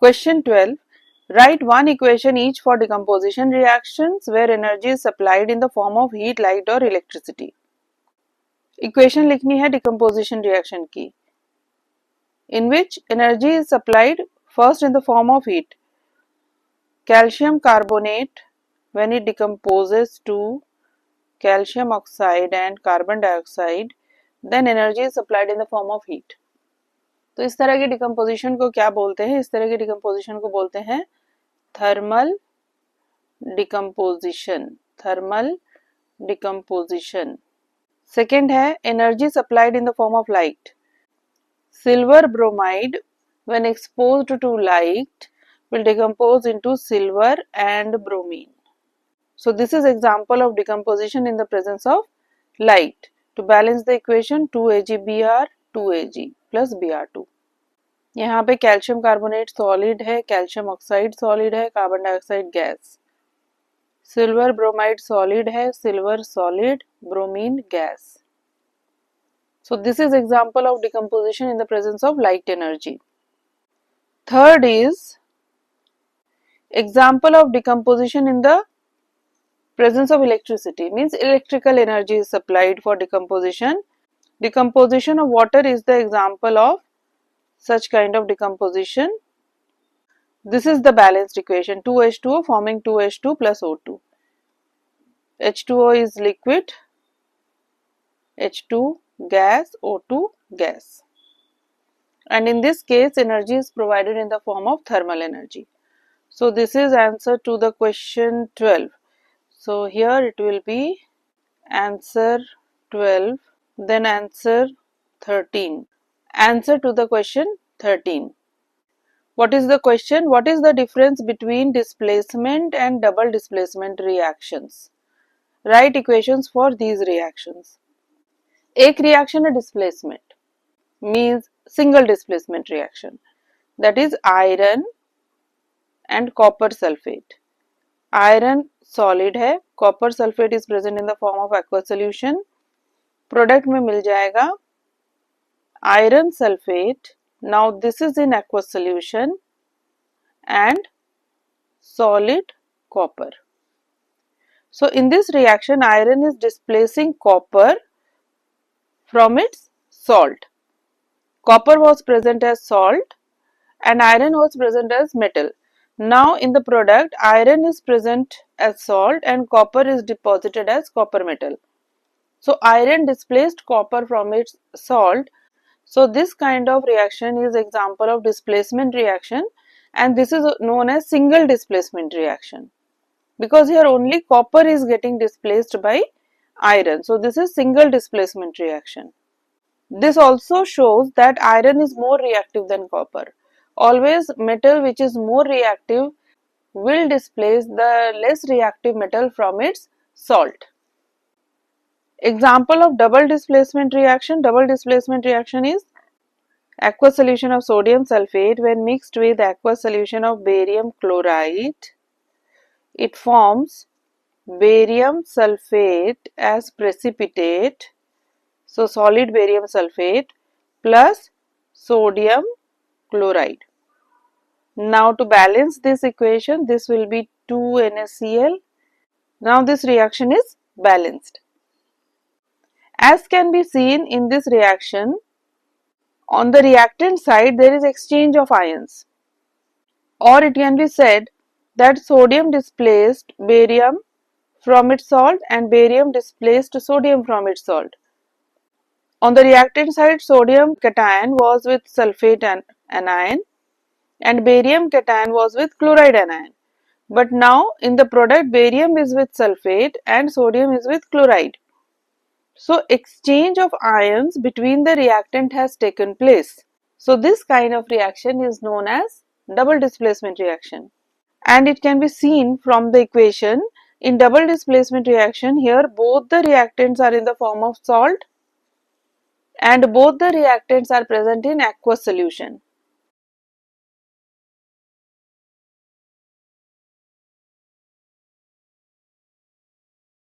Question 12. Write one equation each for decomposition reactions where energy is supplied in the form of heat, light or electricity. Equation लिखनी है decomposition reaction की, in which energy is supplied first in the form of heat. Calcium carbonate, when it decomposes to calcium oxide and carbon dioxide, then energy is supplied in the form of heat. तो इस तरह की decomposition को क्या बोलते हैं? इस तरह की डिकम्पोजिशन को बोलते हैं thermal decomposition. Thermal decomposition. Second है energy supplied in the form of light. Silver bromide when exposed to light will decompose into silver and bromine. So this is example of decomposition in the presence of light. To balance the equation 2AgBr 2Ag plus Br2. यहाँ पे calcium carbonate solid है, calcium oxide solid है, carbon dioxide gas. Silver bromide solid है, silver solid, bromine gas. So this is example of decomposition in the presence of light energy. Third is example of decomposition in the presence of electricity, means electrical energy is supplied for decomposition. Decomposition of water is the example of such kind of decomposition. This is the balanced equation, 2H2O forming 2H2 plus O2. H2O is liquid, H2 gas, O2 gas. And in this case energy is provided in the form of thermal energy. So this is answer to the question 12. So here it will be answer 12, then answer 13. Answer to the question 13. What is the question? What is the difference between displacement and double displacement reactions? Write equations for these reactions. एक reaction है displacement, means single displacement reaction, that is iron and copper sulfate. Iron solid है, copper sulfate is present in the form of aqueous solution. Product में मिल जाएगा iron sulfate. Now this is in aqueous solution and solid copper. So in this reaction iron is displacing copper from its salt. Copper was present as salt and iron was present as metal. Now in the product iron is present as salt and copper is deposited as copper metal. So iron displaced copper from its salt. So this kind of reaction is example of displacement reaction, and this is known as single displacement reaction, because here only copper is getting displaced by iron. So this is single displacement reaction. This also shows that iron is more reactive than copper. Always metal which is more reactive will displace the less reactive metal from its salt. Example of double displacement reaction. Double displacement reaction is aqueous solution of sodium sulfate when mixed with aqueous solution of barium chloride. It forms barium sulfate as precipitate. So solid barium sulfate plus sodium chloride. Now to balance this equation, this will be 2NaCl. Now this reaction is balanced. As can be seen in this reaction, on the reactant side there is exchange of ions, or it can be said that sodium displaced barium from its salt and barium displaced sodium from its salt. On the reactant side sodium cation was with sulfate anion and barium cation was with chloride anion. But now in the product barium is with sulfate and sodium is with chloride. So exchange of ions between the reactant has taken place. So this kind of reaction is known as double displacement reaction, and it can be seen from the equation. In double displacement reaction, here both the reactants are in the form of salt and both the reactants are present in aqueous solution.